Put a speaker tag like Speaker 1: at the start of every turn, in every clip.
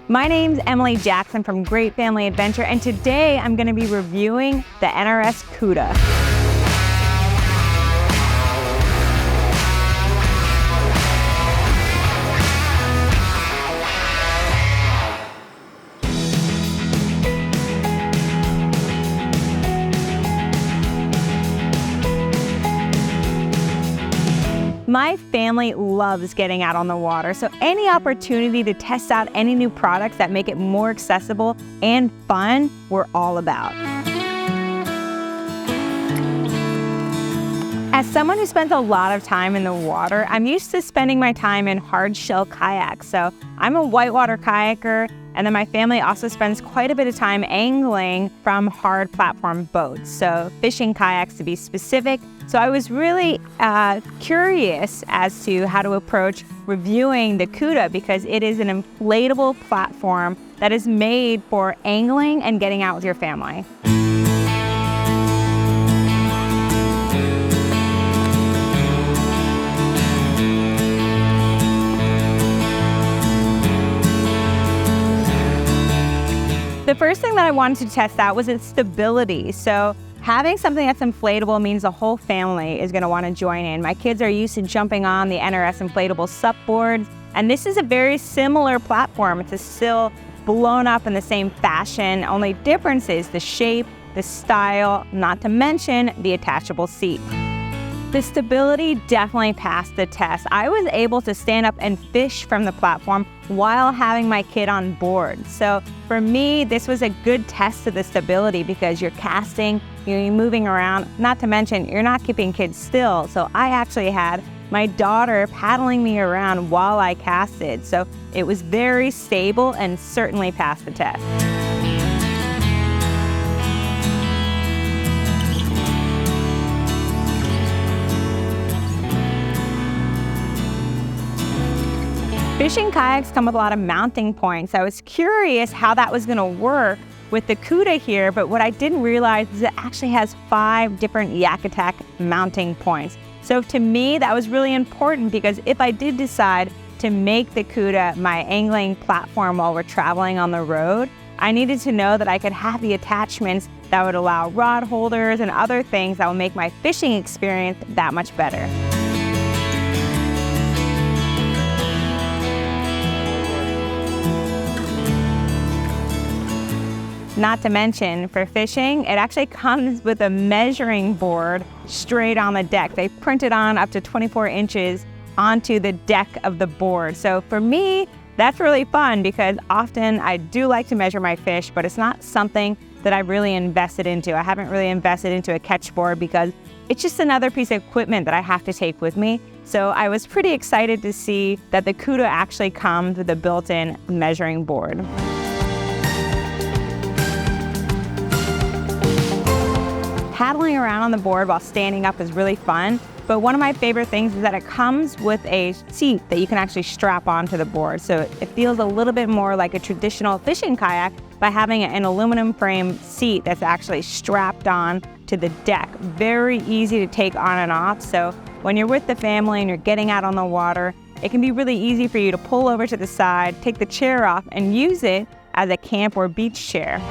Speaker 1: My name's Emily Jackson from Great Family Adventure, and today I'm going to be reviewing the NRS Kuda. My family loves getting out on the water, so any opportunity to test out any new products that make it more accessible and fun, we're all about. As someone who spends a lot of time in the water, I'm used to spending my time in hard shell kayaks. So I'm a whitewater kayaker, and then my family also spends quite a bit of time angling from hard platform boats, so fishing kayaks to be specific. So I was really curious as to how to approach reviewing the Cuda because it is an inflatable platform that is made for angling and getting out with your family. The first thing that I wanted to test out was its stability. So having something that's inflatable means the whole family is going to want to join in. My kids are used to jumping on the NRS Inflatable SUP boards, and this is a very similar platform. It's still blown up in the same fashion. Only difference is the shape, the style, not to mention the attachable seat. The stability definitely passed the test. I was able to stand up and fish from the platform while having my kid on board. So for me, this was a good test of the stability because you're casting, you're moving around, not to mention you're not keeping kids still. So I actually had my daughter paddling me around while I casted. So it was very stable and certainly passed the test. Fishing kayaks come with a lot of mounting points. I was curious how that was going to work with the Kuda here, but what I didn't realize is it actually has 5 different yak attack mounting points. So to me, that was really important because if I did decide to make the Kuda my angling platform while we're traveling on the road, I needed to know that I could have the attachments that would allow rod holders and other things that will make my fishing experience that much better. Not to mention, for fishing, it actually comes with a measuring board straight on the deck. They printed on up to 24 inches onto the deck of the board. So for me, that's really fun because often I do like to measure my fish, but it's not something that I've really invested into. I haven't really invested into a catch board because it's just another piece of equipment that I have to take with me. So I was pretty excited to see that the Kuda actually comes with a built-in measuring board. Paddling around on the board while standing up is really fun, but one of my favorite things is that it comes with a seat that you can actually strap onto the board. So it feels a little bit more like a traditional fishing kayak by having an aluminum frame seat that's actually strapped on to the deck. Very easy to take on and off. So when you're with the family and you're getting out on the water, it can be really easy for you to pull over to the side, take the chair off, and use it as a camp or beach chair.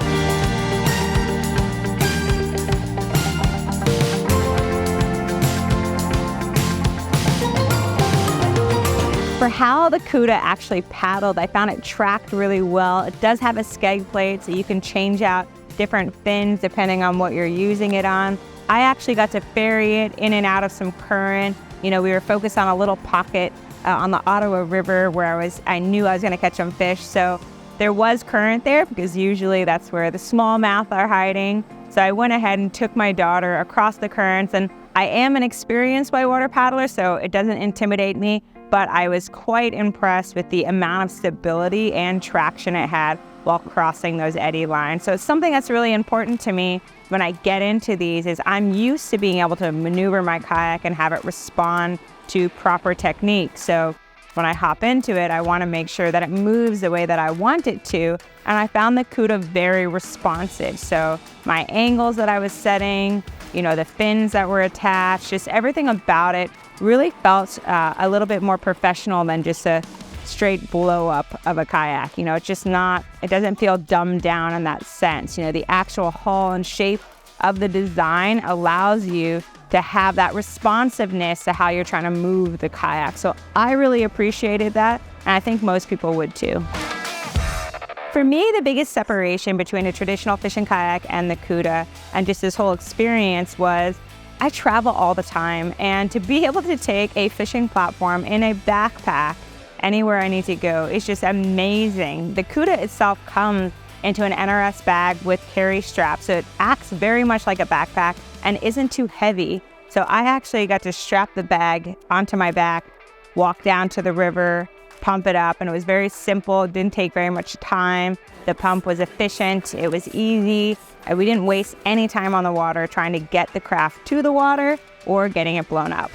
Speaker 1: For how the Kuda actually paddled, I found it tracked really well. It does have a skeg plate, so you can change out different fins depending on what you're using it on. I actually got to ferry it in and out of some current. You know, we were focused on a little pocket on the Ottawa River where I knew I was going to catch some fish. So there was current there because usually that's where the smallmouth are hiding. So I went ahead and took my daughter across the currents, and I am an experienced whitewater paddler, so it doesn't intimidate me. But I was quite impressed with the amount of stability and traction it had while crossing those eddy lines. So it's something that's really important to me when I get into these is I'm used to being able to maneuver my kayak and have it respond to proper technique. So when I hop into it, I want to make sure that it moves the way that I want it to. And I found the Kuda very responsive. So my angles that I was setting, you know, the fins that were attached, just everything about it really felt a little bit more professional than just a straight blow up of a kayak. It's just not, it doesn't feel dumbed down in that sense. The actual hull and shape of the design allows you to have that responsiveness to how you're trying to move the kayak. So I really appreciated that, and I think most people would too. For me, the biggest separation between a traditional fishing kayak and the Kuda and just this whole experience was I travel all the time, and to be able to take a fishing platform in a backpack anywhere I need to go is just amazing. The Kuda itself comes into an NRS bag with carry straps, so it acts very much like a backpack and isn't too heavy. So I actually got to strap the bag onto my back, walk down to the river, pump it up, and it was very simple. It didn't take very much time. The pump was efficient. It was easy. We didn't waste any time on the water trying to get the craft to the water or getting it blown up.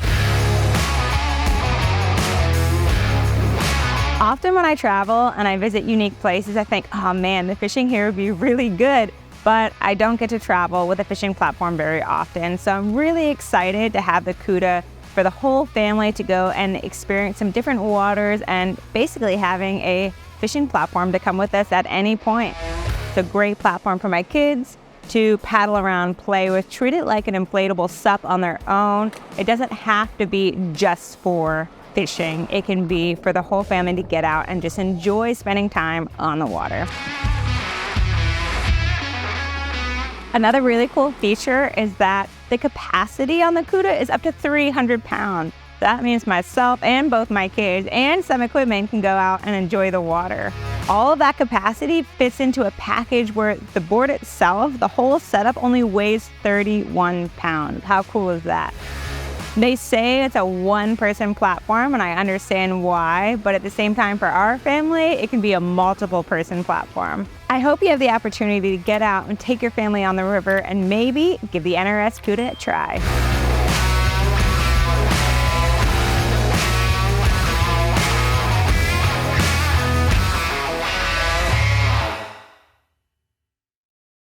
Speaker 1: Often when I travel and I visit unique places, I think, oh man, the fishing here would be really good, but I don't get to travel with a fishing platform very often. So I'm really excited to have the Kuda for the whole family to go and experience some different waters and basically having a fishing platform to come with us at any point. It's a great platform for my kids to paddle around, play with, treat it like an inflatable SUP on their own. It doesn't have to be just for fishing. It can be for the whole family to get out and just enjoy spending time on the water. Another really cool feature is that the capacity on the Kuda is up to 300 pounds. That means myself and both my kids and some equipment can go out and enjoy the water. All of that capacity fits into a package where the board itself, the whole setup, only weighs 31 pounds. How cool is that? They say it's a one-person platform, and I understand why, but at the same time, for our family, it can be a multiple-person platform. I hope you have the opportunity to get out and take your family on the river and maybe give the NRS Kuda a try.